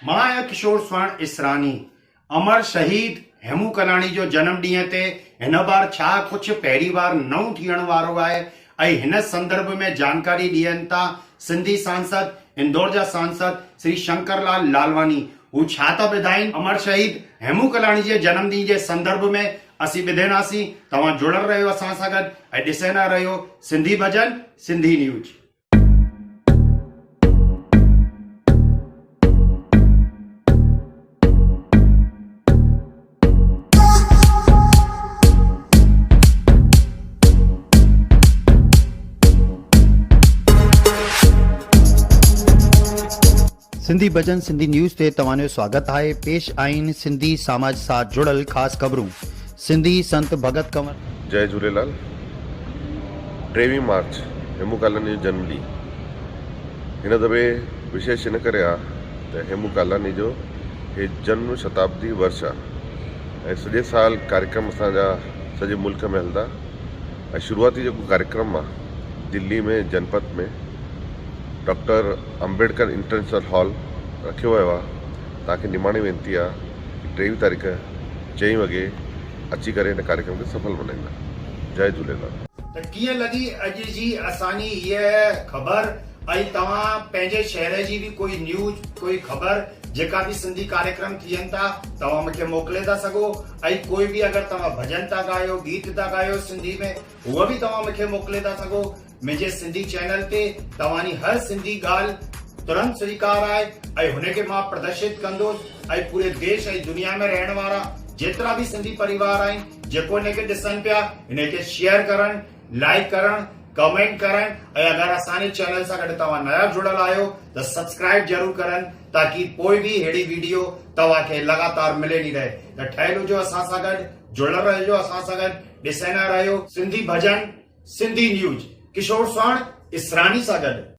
मां आहियां किशोर स्वर्ण इसरानी। अमर शहीद हेमू कलाणी जो जन्म ॾींहं ते हिन बार छा कुझु पहिरीं बार नओं थियण वारो आहे ऐं हिन संदर्भ में जानकारी ॾियनि था सिंधी सांसद इंदौर जा सांसद श्री शंकरलाल लालवानी। हू छा था ॿुधाइनि अमर शहीद हेमू कलाणी जे जन्मदिन जे संदर्भ में असीं ॿुधंदासीं। तव्हां जुड़ल रहियो असां सां गॾु ऐं ॾिसंदा रहियो सिंधी भजन सिंधी न्यूज़। सिंधी भजन सिंधी न्यूज़ ते तव्हांजो स्वागत आहे। पेश आहिनि सिंधी समाज सां जुड़ल ख़ासि ख़बरूं। सिंधी संत भगत कंवर। जय झूलेलाल। 23 मार्च हेमू कालानी जो जन्म ॾींहुं हिन दफ़े विशेष इन करे आहे त हेमू कालानी जो हे जन्म शताब्दी वर्ष आहे ऐं सॼे साल कार्यक्रम असांजा सॼे मुल्क में हलंदा ऐं शुरूआती जेको कार्यक्रम आहे दिल्ली में जनपत में डॉक्टर अंबेडकर इंटरनेशनल हॉल रखियो वियो आहे। तव्हांखे निमाणी वेनिती आहे कि 23 तारीख़ 4 वॻे अची करे हिन कार्यक्रम खे सफल बनाईंदा। जय झूलेलाल। त कीअं लॻी अॼु जी असांजी हीअ ख़बर ऐं तव्हां पंहिंजे शहर जी बि कोई न्यूज़ कोई ख़बर जेका बि सिंधी कार्यक्रम थियनि था तव्हां मूंखे मोकिले था सघो ऐं कोई बि अगरि तव्हां भॼन था ॻायो गीत था ॻायो सिंधी में उहो बि तव्हां मूंखे मोकिले था सघो। मुंहिंजे सिंधी चैनल ते तव्हांजी हर सिंधी ॻाल्हि तुरंत स्वीकार आहे ऐं हुनखे मां प्रदर्शित कंदुसि ऐं पूरे देश ऐं दुनिया में रहण वारा जेतिरा बि सिंधी परिवार आहिनि जेको हिनखे ॾिसनि पिया हिनखे शेयर करणु लाइक करणु कमेंट करणु ऐं अगरि असांजे चैनल सां गॾु तव्हां नया जुड़ल आहियो त सब्सक्राइब ज़रूर करनि ताकि कोई बि अहिड़ी वीडियो तव्हांखे लगातार मिलंदी रहे। त ठहियल हुजो असां सां गॾु जुड़ल रहिजो असां सां गॾु ॾिसंदा रहियो सिंधी भजन सिंधी न्यूज़। किशोर स्वर्ण इसरानी सां गॾु।